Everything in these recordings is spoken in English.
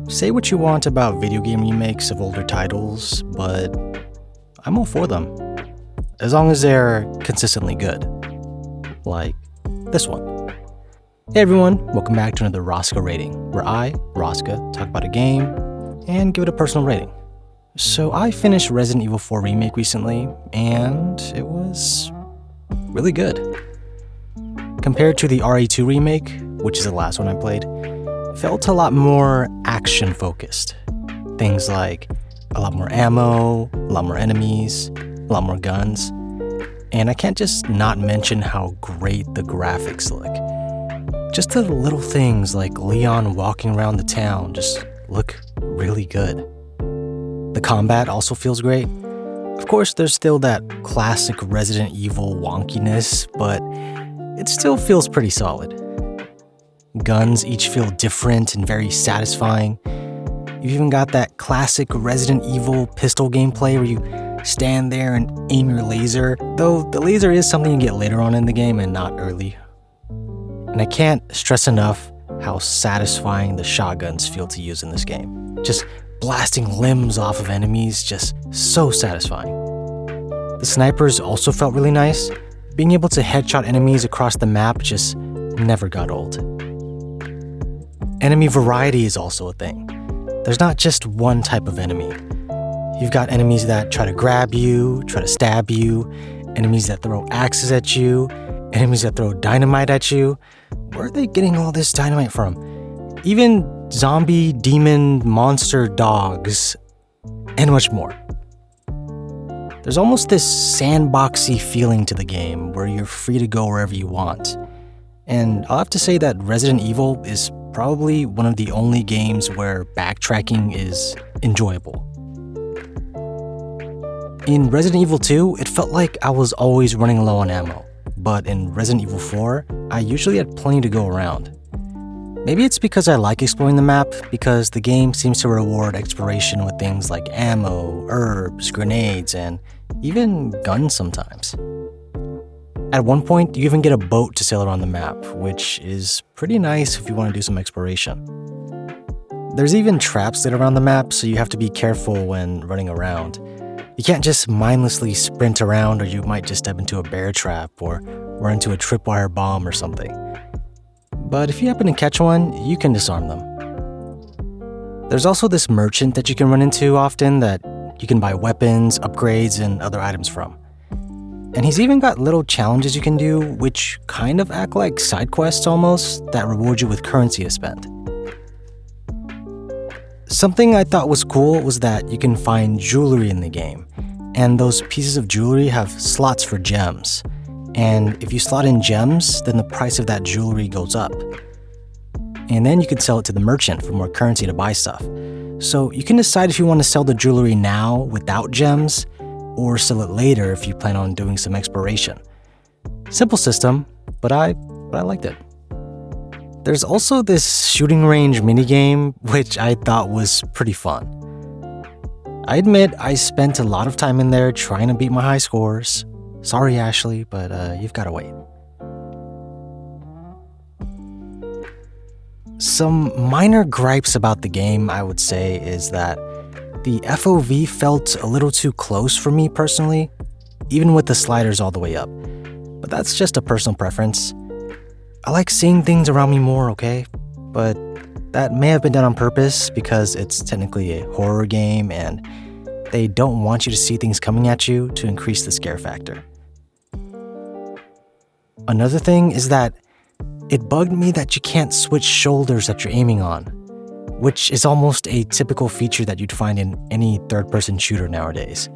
Say what you want about video game remakes of older titles, but I'm all for them. As long as they're consistently good. Like this one. Hey everyone, welcome back to another Rosca rating, where I, Rosca, talk about a game and give it a personal rating. So I finished Resident Evil 4 Remake recently, and it was really good. Compared to the RE2 Remake, which is the last one I played, it felt a lot more action-focused. Things like a lot more ammo, a lot more enemies, a lot more guns, and I can't just not mention how great the graphics look. Just the little things like Leon walking around the town just look really good. The combat also feels great. Of course, there's still that classic Resident Evil wonkiness, but it still feels pretty solid. Guns each feel different and very satisfying. You've even got that classic Resident Evil pistol gameplay where you stand there and aim your laser, though the laser is something you get later on in the game and not early. And I can't stress enough how satisfying the shotguns feel to use in this game. Just blasting limbs off of enemies, just so satisfying. The snipers also felt really nice. Being able to headshot enemies across the map just never got old. Enemy variety is also a thing. There's not just one type of enemy. You've got enemies that try to grab you, try to stab you, enemies that throw axes at you, enemies that throw dynamite at you. Where are they getting all this dynamite from? Even zombie, demon, monster dogs, and much more. There's almost this sandboxy feeling to the game where you're free to go wherever you want. And I'll have to say that Resident Evil is probably one of the only games where backtracking is enjoyable. In Resident Evil 2, it felt like I was always running low on ammo, but in Resident Evil 4, I usually had plenty to go around. Maybe it's because I like exploring the map, because the game seems to reward exploration with things like ammo, herbs, grenades, and even guns sometimes. At one point, you even get a boat to sail around the map, which is pretty nice if you want to do some exploration. There's even traps lit around the map, so you have to be careful when running around. You can't just mindlessly sprint around, or you might just step into a bear trap or run into a tripwire bomb or something. But if you happen to catch one, you can disarm them. There's also this merchant that you can run into often that you can buy weapons, upgrades, and other items from. And he's even got little challenges you can do, which kind of act like side quests almost, that reward you with currency to spend. Something I thought was cool was that you can find jewelry in the game, and those pieces of jewelry have slots for gems. And if you slot in gems, then the price of that jewelry goes up. And then you can sell it to the merchant for more currency to buy stuff. So you can decide if you want to sell the jewelry now without gems, or sell it later if you plan on doing some exploration. Simple system, but I liked it. There's also this shooting range minigame, which I thought was pretty fun. I admit I spent a lot of time in there trying to beat my high scores. Sorry, Ashley, but you've got to wait. Some minor gripes about the game, I would say, is that the FOV felt a little too close for me personally, even with the sliders all the way up. But that's just a personal preference. I like seeing things around me more, okay? But that may have been done on purpose because it's technically a horror game and they don't want you to see things coming at you to increase the scare factor. Another thing is that it bugged me that you can't switch shoulders that you're aiming on, which is almost a typical feature that you'd find in any third-person shooter nowadays.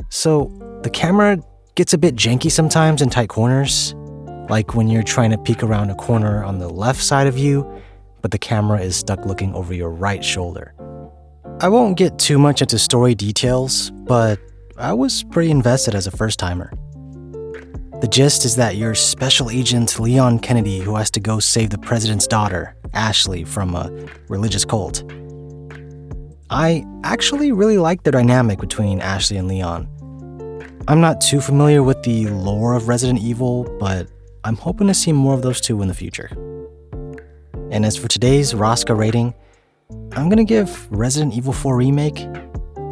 So the camera gets a bit janky sometimes in tight corners, like when you're trying to peek around a corner on the left side of you, but the camera is stuck looking over your right shoulder. I won't get too much into story details, but I was pretty invested as a first-timer. The gist is that you're Special Agent Leon Kennedy who has to go save the president's daughter, Ashley, from a religious cult. I actually really like the dynamic between Ashley and Leon. I'm not too familiar with the lore of Resident Evil, but I'm hoping to see more of those two in the future. And as for today's Rosca rating, I'm gonna give Resident Evil 4 Remake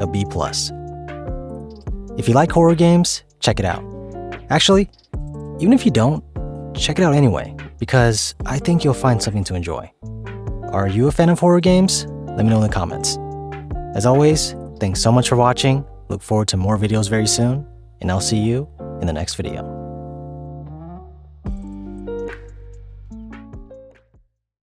a B+. If you like horror games, check it out. Actually, even if you don't, check it out anyway, because I think you'll find something to enjoy. Are you a fan of horror games? Let me know in the comments. As always, thanks so much for watching. Look forward to more videos very soon, and I'll see you in the next video.